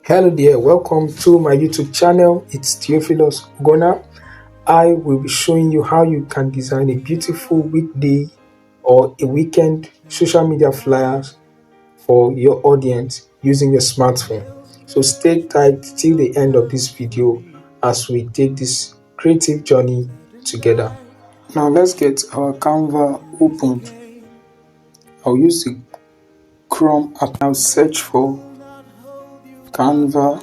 Hello there, welcome to my YouTube channel. It's Theophilus Ugonna. I will be showing you how you can design a beautiful weekday or a weekend social media flyers for your audience using your smartphone. So stay tight till the end of this video as we take this creative journey together. Now let's get our Canva opened. I'll use the Chrome app. I'll search for canva.com.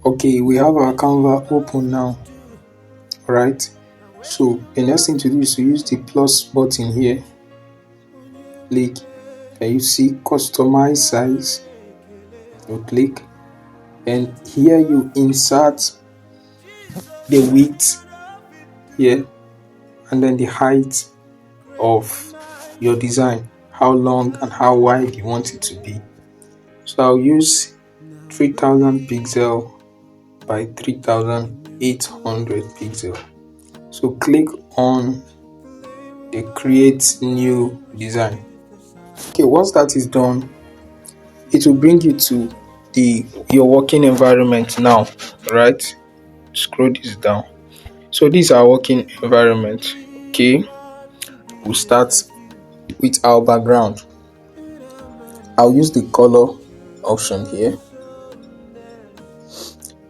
Okay, we have our Canva open now. Alright, so the next thing to do is to use the plus button here. Click, and you see customize size. You click, and here you insert the width here and then the height of your design, how long and how wide you want it to be. So I'll use 3000 pixel by 3800 pixel. So click on the create new design. Okay, once that is done, it will bring you to your working environment now. Right, scroll this down. So this is our working environment. Okay, we'll start with our background. I'll use the color option here.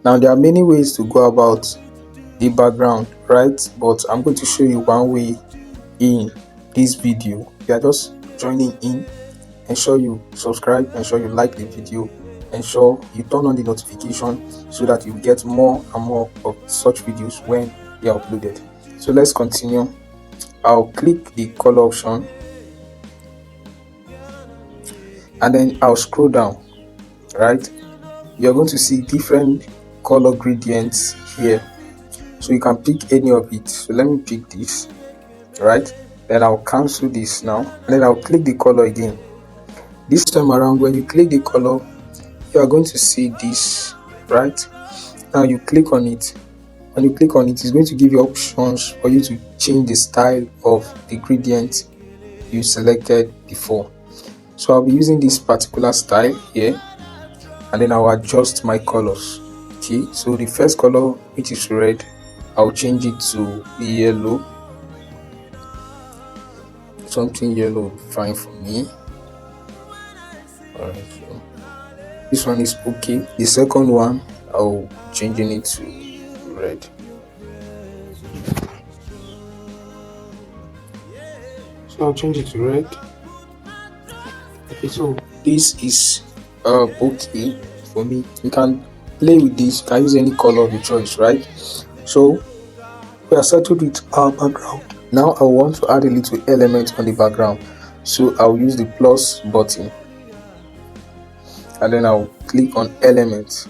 Now there are many ways to go about the background, right? But I'm going to show you one way in this video. If you are just joining in, ensure you subscribe, ensure you like the video, ensure you turn on the notification so that you get more and more of such videos when they are uploaded. So let's continue. I'll click the color option and then I'll scroll down. Right, you're going to see different color gradients here, so you can pick any of it. So let me pick this. Right, then I'll cancel this now, and then I'll click the color again. This time around, when you click the color, you are going to see this. Right, now you click on it. When you click on it, it's going to give you options for you to change the style of the gradient you selected before. So I'll be using this particular style here, and then I'll adjust my colors. Okay, so the first color, which is red, I'll change it to yellow. Something yellow will be fine for me. Alright, so this one is okay. The second one, I'll changing it to red. So I'll change it to red. Okay, so this is okay for me. You can play with this. You can use any color of your choice, right? So we are settled with our background. Now I want to add a little element on the background, so I'll use the plus button and then I'll click on element.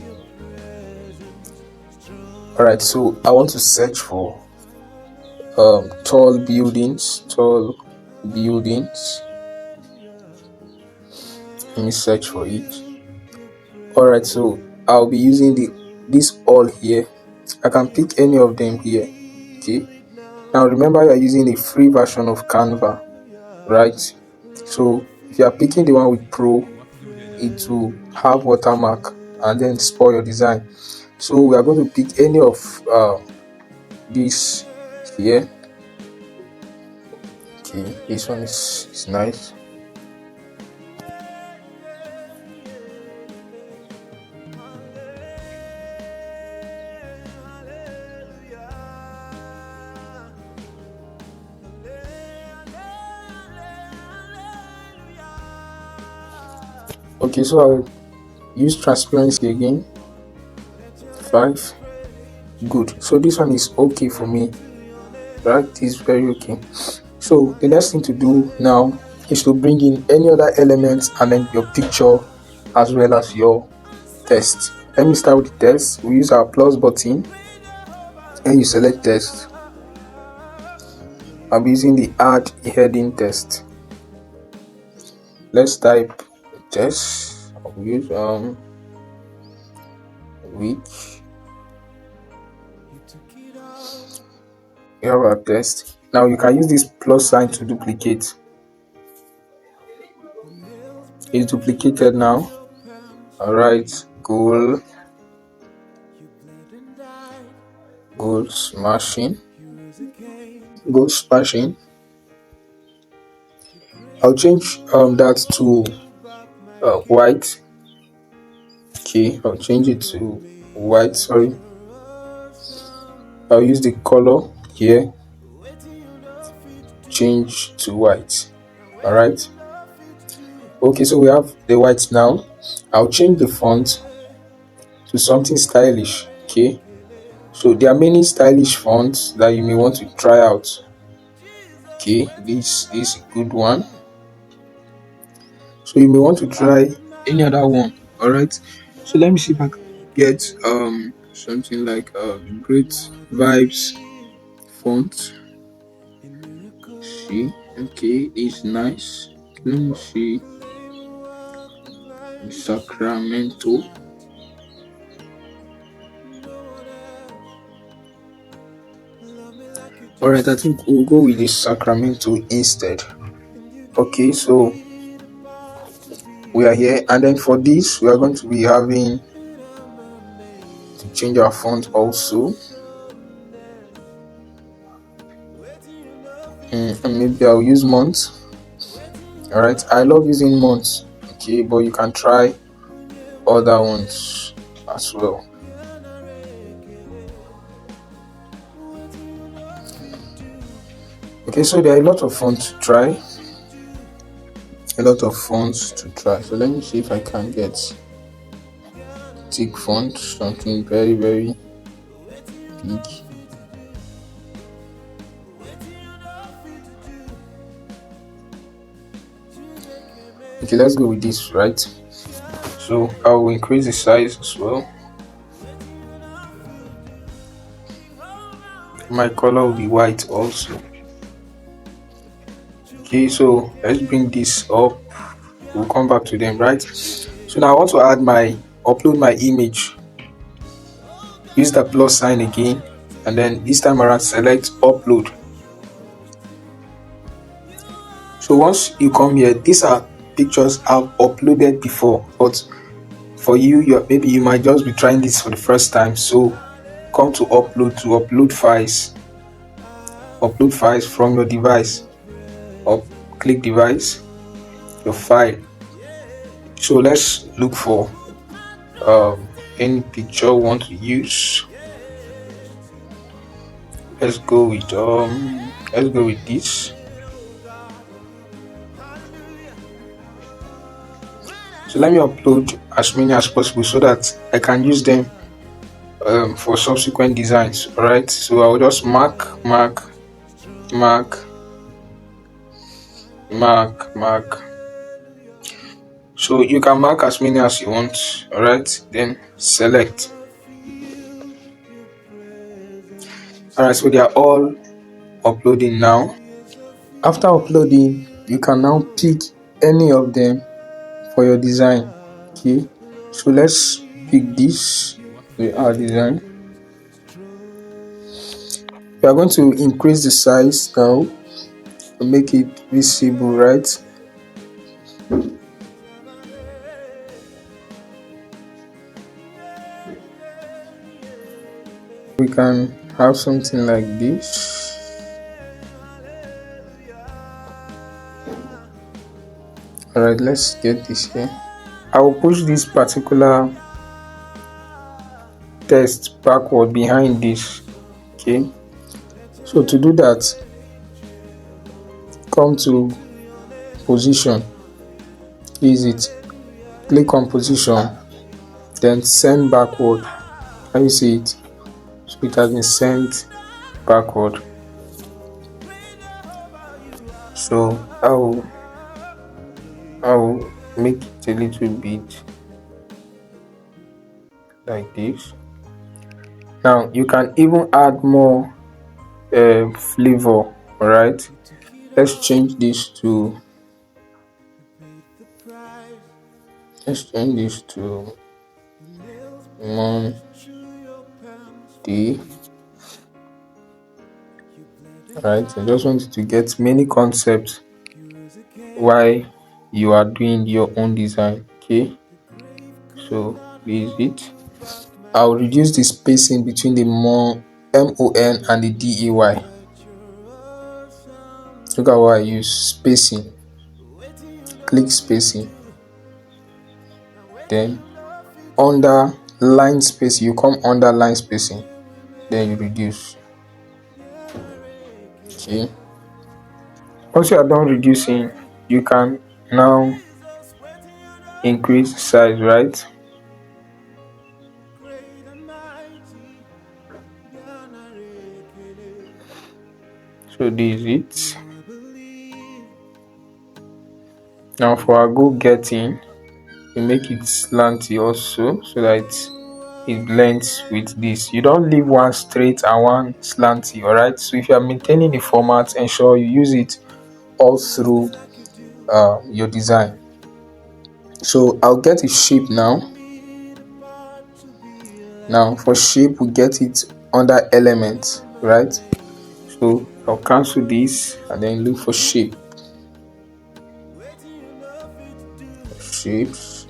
Alright, so I want to search for tall buildings. Let me search for it. Alright, so I'll be using this all here. I can pick any of them here. Okay, now remember you're using a free version of Canva, right? So if you are picking the one with Pro, it will have watermark and then spoil your design. So we are going to pick any of this here. Okay, this one is nice. Okay, so I'll use transparency again. 5. Good. So this one is okay for me. Right, it's very okay. So the next thing to do now is to bring in any other elements and then your picture as well as your text. Let me start with the text. We use our plus button and you select text. I'm using the add heading text. Let's type text. I'll use which we have our text. Now you can use this plus sign to duplicate. It's duplicated now. Alright, goal smashing. Goal smashing. I'll change that to white. Okay, I'll change it to white. Sorry, I'll use the color here, change to white. All right. Okay, so we have the white now. I'll change the font to something stylish. Okay, so there are many stylish fonts that you may want to try out. Okay, this is a good one. So you may want to try any other one. All right. So let me see if I can get something like great vibes font. See, okay, it's nice. Let me see. Sacramento. All right, I think we'll go with the Sacramento instead. Okay, so we are here, and then for this we are going to be having to change our font also. And maybe I'll use months. All right, I love using months. Okay, but you can try other ones as well. Okay, so there are a lot of fonts to try. So let me see if I can get thick font, something very, very big. Okay, let's go with this, right? So I will increase the size as well. My color will be white also. Okay, so let's bring this up. We'll come back to them, right? So now I want to upload my image. Use the plus sign again, and then this time around select upload. So once you come here, these are pictures I've uploaded before, but for you, maybe you might just be trying this for the first time. So come to upload files. Upload files from your device, or click device, your file. So let's look for any picture we want to use. Let's go with this. So let me upload as many as possible so that I can use them for subsequent designs. All right, so I'll just mark. So you can mark as many as you want. All right, then select. All right, so they are all uploading now. After uploading, you can now pick any of them for your design. Okay, so let's pick this with our design. We are going to increase the size now to make it visible, right? We can have something like this. All right, let's get this here. I will push this particular text backward behind this. Okay, so to do that, come to position, click on position, then send backward. Can you see it? So it has been sent backward. So I will make it a little bit like this. Now you can even add more flavor. All right, let's change this to Monday. right? I just want you to get many concepts why you are doing your own design. Okay, so this is it. I'll reduce the spacing between the MON and the DEY. Look at what I use: spacing, click spacing, then under line spacing, you come under line spacing, then you reduce. Okay, once you are done reducing, you can now increase the size, right? So this is it. Now for our goal getting, we make it slanty also so that it blends with this. You don't leave one straight and one slanty, alright? So if you are maintaining the format, ensure you use it all through your design. So I'll get a shape now. Now for shape, we get it under element, right? So I'll cancel this and then look for shape. Shapes.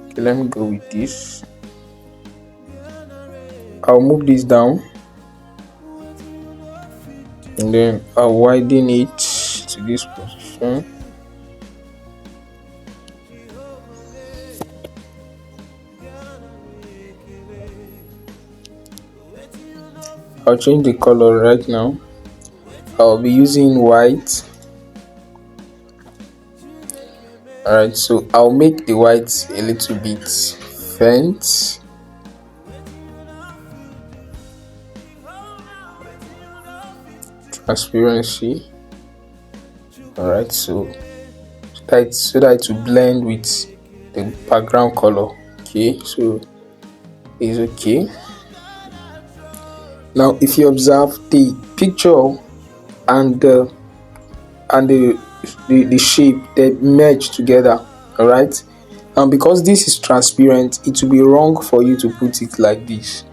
Okay, let me go with this. I'll move this down and then I'll widen it to this position. I'll change the color right now. I'll be using white. Alright, so I'll make the white a little bit faint. Transparency. Alright, so that it will blend with the background color. Okay, so it's okay. Now if you observe, the picture and the shape, they merge together. All right, and because this is transparent, it will be wrong for you to put it like this.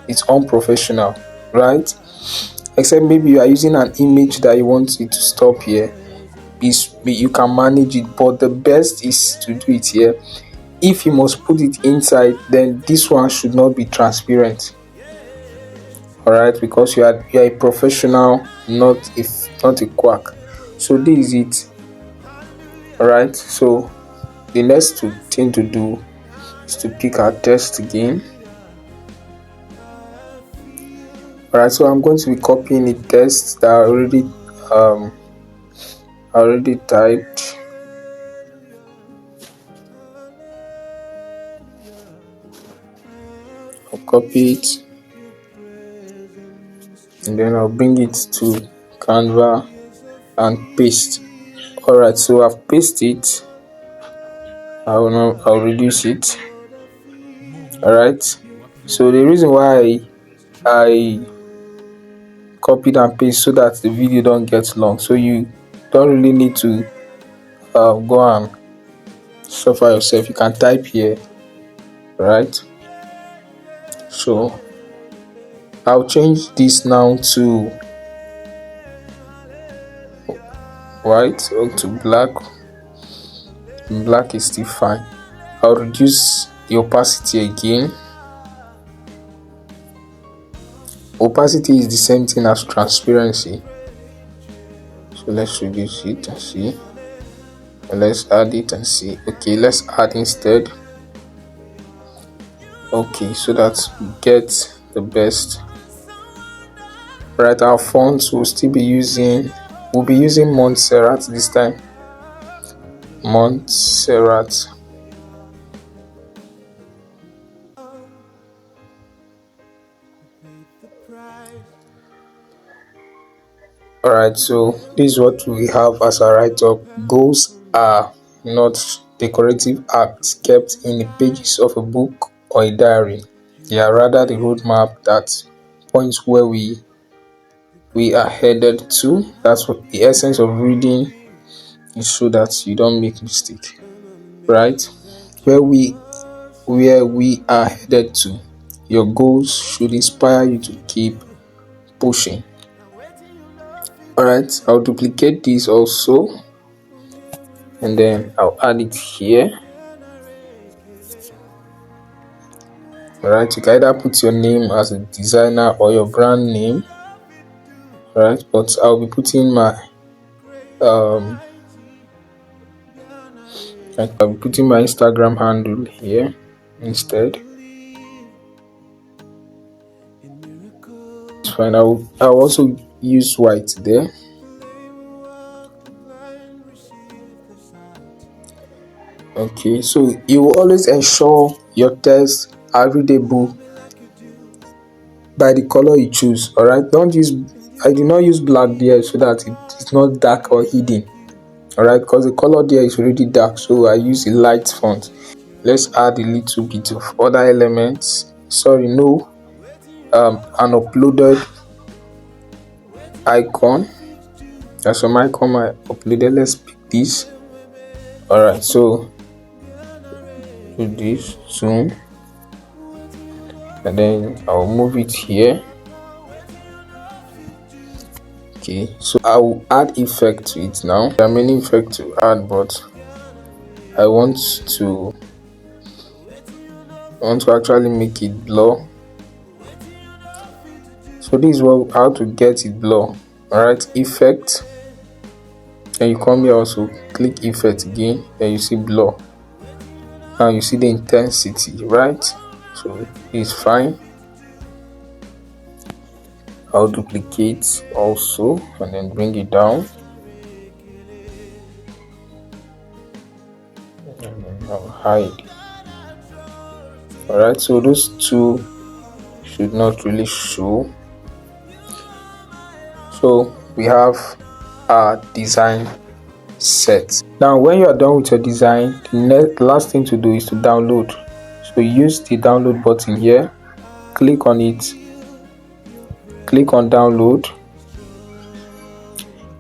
It's unprofessional, right? Except maybe you are using an image that you want it to stop here. You can manage it, but the best is to do it here. If you must put it inside, then this one should not be transparent. All right, because you are a professional, not a quack. So this is it. All right, so the next thing to do is to pick our text again. All right, so I'm going to be copying the text that I already typed. I'll copy it and then I'll bring it to Canva and paste. All right, so I've pasted it. I'll reduce it. All right, so the reason why I copied and paste so that the video don't get long, so you don't really need to go and suffer yourself. You can type here, right? So I'll change this now to white or to black. Black is still fine. I'll reduce the opacity again. Opacity is the same thing as transparency. So let's reduce it and see. And let's add it and see. Okay, let's add instead. Okay, so that we get the best. Right, our fonts will still be using. We'll be using Montserrat this time. Montserrat. Alright, so this is what we have as a write-up. Goals are not decorative acts kept in the pages of a book or a diary. They are rather the roadmap that points where we are headed to. That's what the essence of reading is, so that you don't make mistake, right? Where we are headed to. your goals should inspire you to keep pushing. Alright, I'll duplicate this also, and then I'll add it here. Alright, you can either put your name as a designer or your brand name. Alright, but I'll be putting my Instagram handle here instead. It's fine. I'll also use white there. Okay, so you will always ensure your text are readable by the color you choose. Alright, I do not use black there so that it's not dark or hidden. Alright, because the color there is already dark, so I use a light font. Let's add a little bit of other elements. Sorry, no, an uploaded icon. There's some icon I uploaded. Let's pick this. Alright, so do this, zoom, and then I'll move it here. Okay, so I will add effect to it now. There are many effects to add, but I want to actually make it blur. So this is how to get it blur. Alright, effect, and you come here also, click effect again, then you see blur. Now you see the intensity, right? So it's fine. I'll duplicate also and then bring it down, and then I'll hide. Alright, so those two should not really show. So we have our design set. Now when you are done with your design, the last thing to do is to download. So use the download button here, click on it, click on download,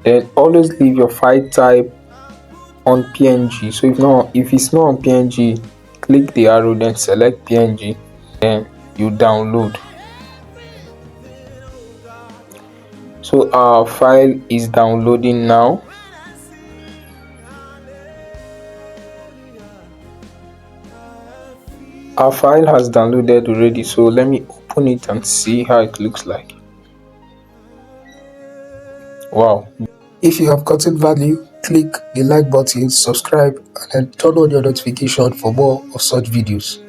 then always leave your file type on PNG. So if it's not on PNG, click the arrow, then select PNG, then you download. So our file is downloading now. Our file has downloaded already, so let me open it and see how it looks like. Wow. If you have gotten value, click the like button, subscribe, and then turn on your notification for more of such videos.